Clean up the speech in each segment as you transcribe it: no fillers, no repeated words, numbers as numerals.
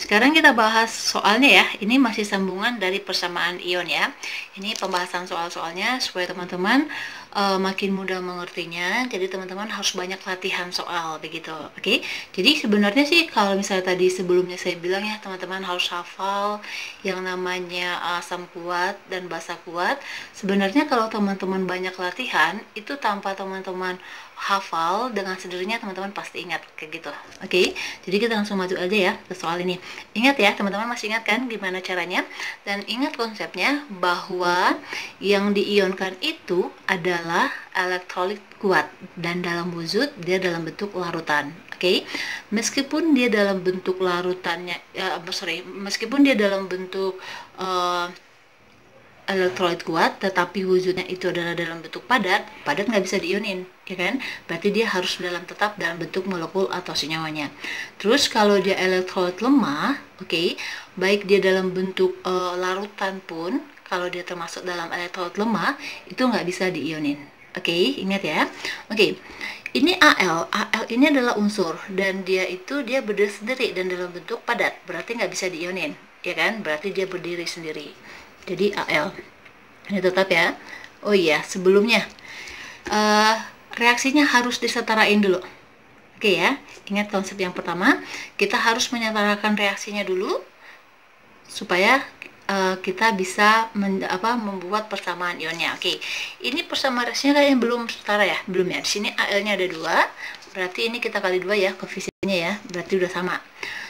sekarang kita bahas soalnya ya. Ini masih sambungan dari persamaan ion ya. Ini pembahasan soal-soalnya supaya teman-teman makin mudah mengertinya. Jadi teman-teman harus banyak latihan soal begitu. Oke. Jadi sebenarnya sih kalau misalnya tadi sebelumnya saya bilang ya, teman-teman harus hafal yang namanya asam kuat dan basa kuat. Sebenarnya kalau teman-teman banyak latihan, itu tanpa teman-teman hafal, dengan sendirinya teman-teman pasti ingat kayak gitu. Oke. Jadi kita langsung maju aja ya ke soal ini. Ingat ya, teman-teman masih ingat kan gimana caranya? Dan ingat konsepnya bahwa yang diionkan itu adalah elektrolit kuat dan dalam wujud dia dalam bentuk larutan. Oke. Meskipun dia dalam bentuk larutannya meskipun dia dalam bentuk elektrolit kuat, tetapi wujudnya itu adalah dalam bentuk padat nggak bisa diionin, ya kan? Berarti dia harus tetap dalam bentuk molekul atau senyawanya. Terus kalau dia elektrolit lemah, oke, baik dia dalam bentuk larutan pun, kalau dia termasuk dalam elektrolit lemah, itu nggak bisa diionin. Oke, ingat ya. Oke, ini Al ini adalah unsur, dan dia berdiri sendiri dan dalam bentuk padat, berarti nggak bisa diionin, ya kan? Berarti dia berdiri sendiri. Jadi Al ini tetap ya. Oh iya, sebelumnya reaksinya harus disetarain dulu. Oke ya, ingat konsep yang pertama, kita harus menyetarakan reaksinya dulu supaya kita bisa membuat persamaan ionnya. Oke, ini persamaan reaksinya kayaknya belum setara ya, belum ya. Di sini Al-nya ada 2, berarti ini kita kali 2 ya koefisiennya ya, berarti udah sama.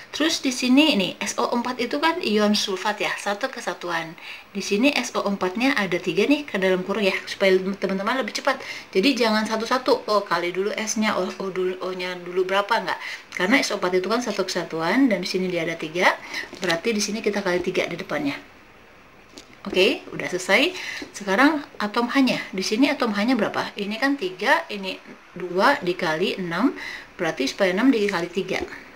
Terus di sini ini SO4 itu kan ion sulfat ya, satu kesatuan. Di sini SO4-nya ada 3 nih ke dalam kurung ya, supaya teman-teman lebih cepat. Jadi jangan satu-satu, oh kali dulu S-nya, O-nya dulu berapa, enggak. Karena SO4 itu kan satu kesatuan dan di sini dia ada 3, berarti di sini kita kali 3 di depannya. Oke, udah selesai. Sekarang atom H-nya. Di sini atom H-nya berapa? Ini kan 3, ini 2 dikali 6, berarti supaya 6 dikali 3.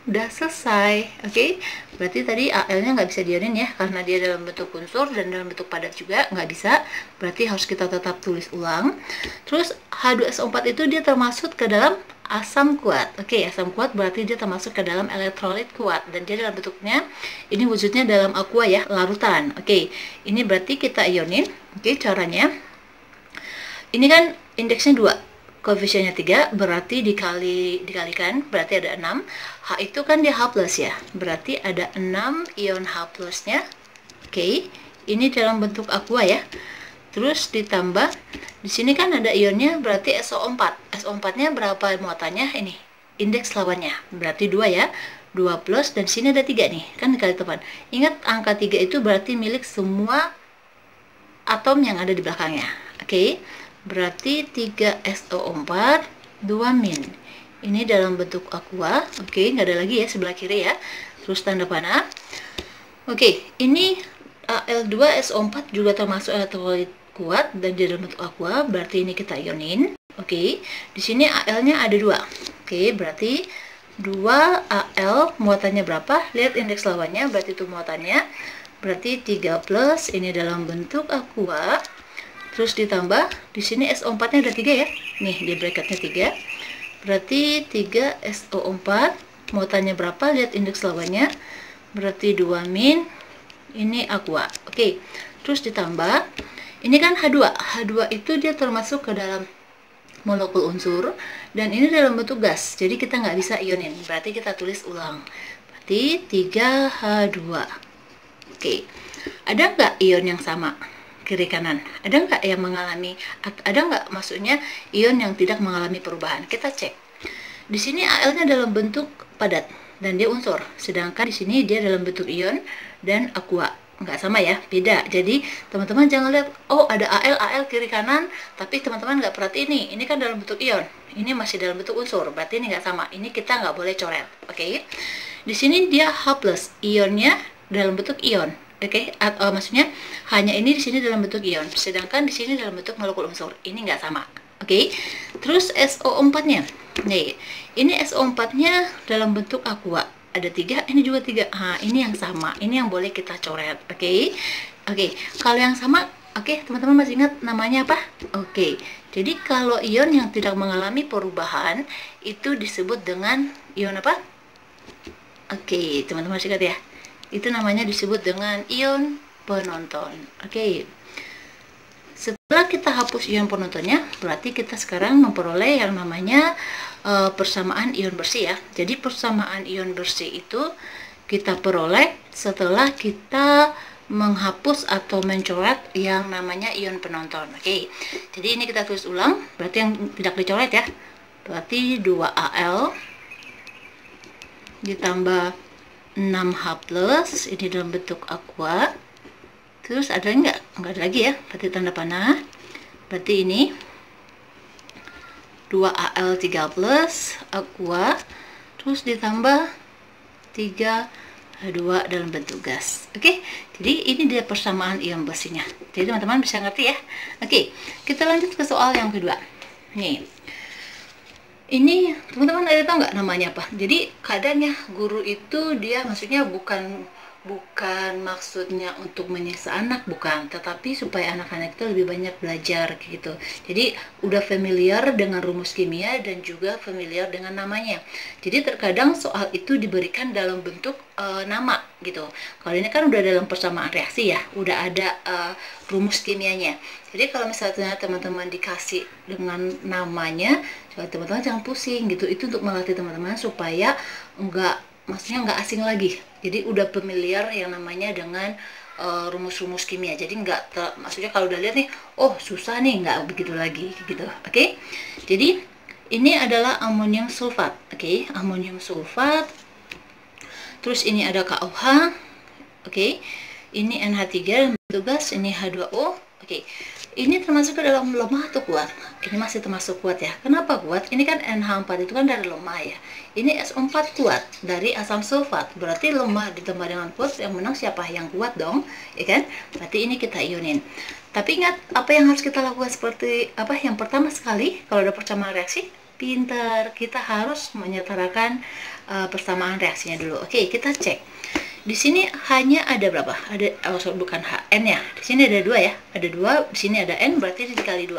Udah selesai. Oke, berarti tadi Al-nya nggak bisa diionin ya, karena dia dalam bentuk unsur dan dalam bentuk padat juga nggak bisa, berarti harus kita tetap tulis ulang. Terus H2SO4 itu dia termasuk ke dalam asam kuat. Oke, asam kuat berarti dia termasuk ke dalam elektrolit kuat, dan dia dalam bentuknya, ini wujudnya dalam aqua ya, larutan. Oke, ini berarti kita ionin. Oke, caranya ini kan indeksnya 2, koefisiennya 3, berarti dikalikan, berarti ada 6. H itu kan dia H plus ya, berarti ada 6 ion H plusnya. Oke, ini dalam bentuk aqua ya. Terus ditambah, di sini kan ada ionnya, berarti SO4. SO4-nya berapa muatannya? Ini, indeks lawannya, berarti 2 ya. 2 plus, dan sini ada 3 nih, kan dikali depan. Ingat, angka 3 itu berarti milik semua atom yang ada di belakangnya. Oke, berarti 3SO4, 2 min. Ini dalam bentuk aqua. Oke, nggak ada lagi ya sebelah kiri ya. Terus tanda panah. Oke, ini Al2SO4 juga termasuk elektrolit kuat dan di dalam bentuk aqua, berarti ini kita ionin. Oke, di sini Al-nya ada 2. Oke, berarti 2 Al muatannya berapa? Lihat indeks lawannya, berarti itu muatannya. Berarti 3 plus, ini dalam bentuk aqua. Terus ditambah, di sini SO4-nya ada 3 ya. Nih, di bracketnya 3. Berarti 3SO4, muatannya berapa? Lihat indeks lawannya. Berarti 2 min, ini aqua. Oke, terus ditambah, ini kan H2. H2 itu dia termasuk ke dalam molekul unsur, dan ini dalam bentuk gas. Jadi kita nggak bisa ionin, berarti kita tulis ulang. Berarti 3H2. Oke, ada nggak ion yang sama? Kiri kanan, ada nggak yang mengalami, ada nggak maksudnya ion yang tidak mengalami perubahan? Kita cek. Di sini Al-nya dalam bentuk padat dan dia unsur, sedangkan di sini dia dalam bentuk ion dan aqua. Nggak sama ya, beda. Jadi teman-teman jangan lihat, oh ada Al kiri kanan, tapi teman-teman nggak perhati ini kan dalam bentuk ion, ini masih dalam bentuk unsur, berarti ini nggak sama. Ini kita nggak boleh coret. Oke, di sini dia H plus, ionnya dalam bentuk ion. Oke, maksudnya hanya ini di sini dalam bentuk ion, sedangkan di sini dalam bentuk molekul unsur. Ini nggak sama. Oke, terus SO4-nya. Nih, ini SO4-nya dalam bentuk aqua. Ada 3, ini juga 3. Nah, ini yang sama. Ini yang boleh kita coret. Oke, kalau yang sama, teman-teman masih ingat namanya apa? Oke, jadi kalau ion yang tidak mengalami perubahan itu disebut dengan ion apa? Oke, teman-teman masih ingat ya? Itu namanya disebut dengan ion penonton. Oke. Setelah kita hapus ion penontonnya, berarti kita sekarang memperoleh yang namanya persamaan ion bersih ya. Jadi persamaan ion bersih itu kita peroleh setelah kita menghapus atau mencoret yang namanya ion penonton. Oke. Jadi ini kita tulis ulang, berarti yang tidak dicoret ya. Berarti 2Al ditambah 6H+, ini dalam bentuk aqua. Terus ada enggak ada lagi ya, berarti tanda panah. Berarti ini 2Al3+ aqua, terus ditambah 3H2 dalam bentuk gas. Oke, jadi ini dia persamaan ion bersihnya. Jadi teman-teman bisa ngerti ya. Oke, kita lanjut ke soal yang kedua. Nih, ini teman-teman ada tahu nggak namanya apa? Jadi kadang ya guru itu dia maksudnya bukan maksudnya untuk menyiksa anak, bukan, tetapi supaya anak-anak itu lebih banyak belajar gitu. Jadi udah familiar dengan rumus kimia dan juga familiar dengan namanya. Jadi terkadang soal itu diberikan dalam bentuk nama gitu. Kalau ini kan udah dalam persamaan reaksi ya, udah ada rumus kimianya. Jadi kalau misalnya teman-teman dikasih dengan namanya, teman-teman jangan pusing gitu. Itu untuk melatih teman-teman supaya maksudnya nggak asing lagi. Jadi udah familiar yang namanya dengan rumus-rumus kimia. Jadi maksudnya kalau udah lihat nih, oh susah nih, nggak begitu lagi gitu. Oke. Jadi ini adalah amonium sulfat. Oke, amonium sulfat. Terus ini ada KOH. Oke. Ini NH3 bentuk gas, ini H2O. Oke. Ini termasuk ke dalam lemah atau kuat? Ini masih termasuk kuat ya. Kenapa kuat? Ini kan NH4 itu kan dari lemah ya. Ini SO4 kuat dari asam sulfat. Berarti lemah ditambah dengan kuat, yang menang siapa? Yang kuat dong, ya kan? Berarti ini kita ionin. Tapi ingat, apa yang harus kita lakukan seperti apa? Yang pertama sekali, kalau ada persamaan reaksi, pintar. Kita harus menyetarakan persamaan reaksinya dulu. Oke, kita cek. Di sini hanya ada berapa? Ada bukan N ya. Di sini ada 2 ya. Ada 2, di sini ada N, berarti ini dikali 2.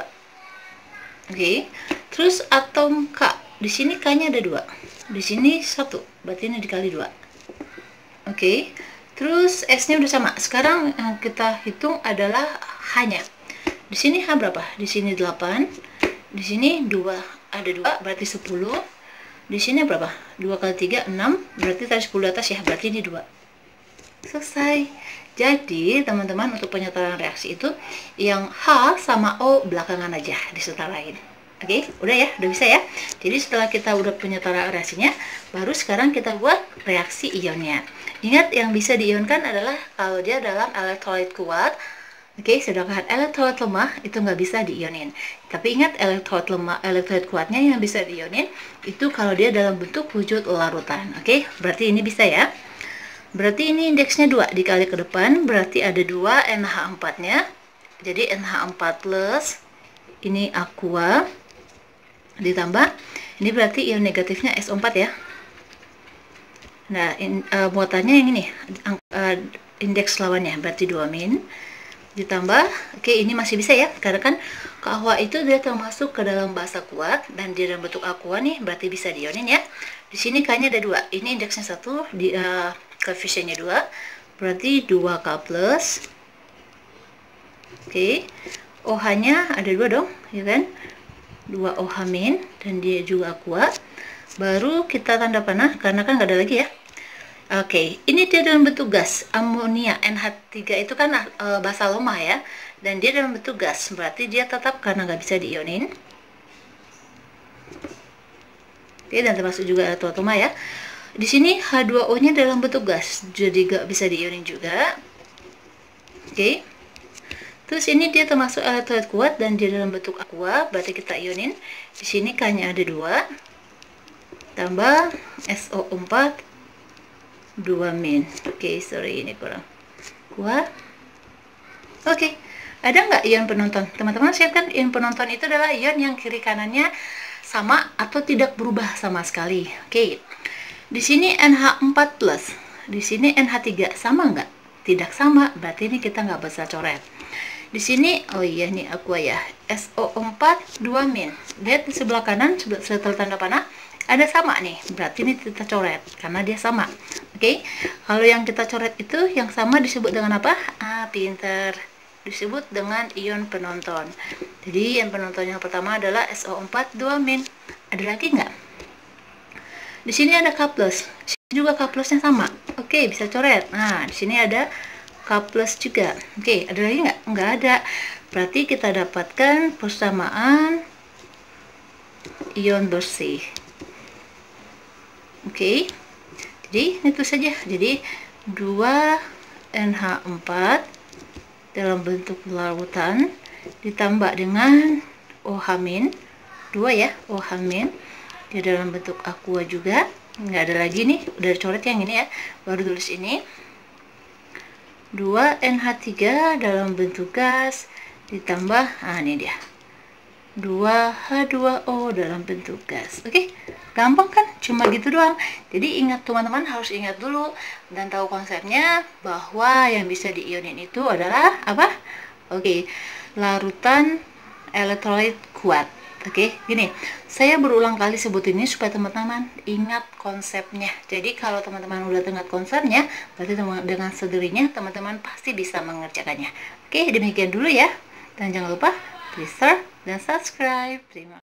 Oke. Terus atom K. Di sini K-nya ada 2. Di sini 1, berarti ini dikali 2. Oke. Terus S-nya udah sama. Sekarang yang kita hitung adalah H-nya. Di sini H berapa? Di sini 8. Di sini 2. Ada 2, berarti 10. Di sini berapa? 2 kali 3, 6. Berarti tadi 10 atas ya, berarti ini 2. Selesai. Jadi teman-teman untuk penyetaraan reaksi itu yang H sama O belakangan aja disetarain. Oke, udah ya, udah bisa ya. Jadi setelah kita udah penyetaraan reaksinya, baru sekarang kita buat reaksi ionnya. Ingat, yang bisa diionkan adalah kalau dia dalam elektrolit kuat. Oke, sedangkan elektrolit lemah itu nggak bisa diionin. Tapi ingat, elektrolit kuatnya yang bisa diionin itu kalau dia dalam bentuk wujud larutan. Oke, berarti ini bisa ya. Berarti ini indeksnya 2 dikali ke depan, berarti ada 2 NH4-nya. Jadi NH4+, ini aqua, ditambah, ini berarti ion negatifnya SO4 ya. Nah, muatannya yang ini, indeks lawannya, berarti 2-, ditambah, oke ini masih bisa ya, karena kan KOH itu dia termasuk ke dalam basa kuat, dan dia dalam bentuk aqua nih, berarti bisa diionin ya. Di sini K-nya ada 2, ini indeksnya 1, koefisiennya 2, berarti 2K+. Oke, OH-nya ada 2 dong, ya kan? 2OH- dan dia juga kuat. Baru kita tanda panah, karena kan nggak ada lagi ya. Oke, ini dia dalam bentuk gas. Amonia NH3 itu kan basa lemah ya, dan dia dalam bentuk gas, berarti dia tetap karena nggak bisa diionin. Oke, dan termasuk juga atoma ya. Di sini H2O-nya dalam bentuk gas, jadi nggak bisa diionin juga. Oke. Terus ini dia termasuk elektrolit kuat dan dia dalam bentuk aqua, berarti kita ionin. Di sini K-nya ada 2, tambah SO4 2-. Oke, sorry ini kurang kuat. Oke, ada nggak ion penonton? Teman-teman siapkan, ion penonton itu adalah ion yang kiri kanannya sama atau tidak berubah sama sekali. Oke. Di sini NH4+, di sini NH3, sama nggak? Tidak sama, berarti ini kita nggak bisa coret. Di sini, oh iya nih aqua ya, SO4 2-. Lihat di sebelah kanan, setelah tanda panah, ada sama nih, berarti ini kita coret, karena dia sama. Oke, kalau yang kita coret itu yang sama disebut dengan apa? Pinter. Disebut dengan ion penonton. Jadi ion penonton yang pertama adalah SO4 2-. Ada lagi nggak? Di sini ada K+. Di sini juga K+-nya sama. Oke, bisa coret. Nah, di sini ada K+ juga. Oke, ada lagi nggak? Nggak ada. Berarti kita dapatkan persamaan ion bersih. Oke. Jadi itu saja. Jadi 2NH4 dalam bentuk larutan ditambah dengan OH-, 2 ya, OH- di dalam bentuk aqua juga. Nggak ada lagi nih, udah coret yang ini ya, baru tulis ini. 2NH3 dalam bentuk gas ditambah, ini dia, 2H2O dalam bentuk gas. Oke, gampang kan? Cuma gitu doang. Jadi ingat, teman-teman harus ingat dulu dan tahu konsepnya bahwa yang bisa diionin itu adalah apa? Oke, larutan elektrolit kuat. Oke, gini, saya berulang kali sebut ini supaya teman-teman ingat konsepnya. Jadi kalau teman-teman udah ingat konsepnya, berarti dengan sendirinya teman-teman pasti bisa mengerjakannya. Oke, demikian dulu ya. Dan jangan lupa please share dan subscribe. Terima kasih.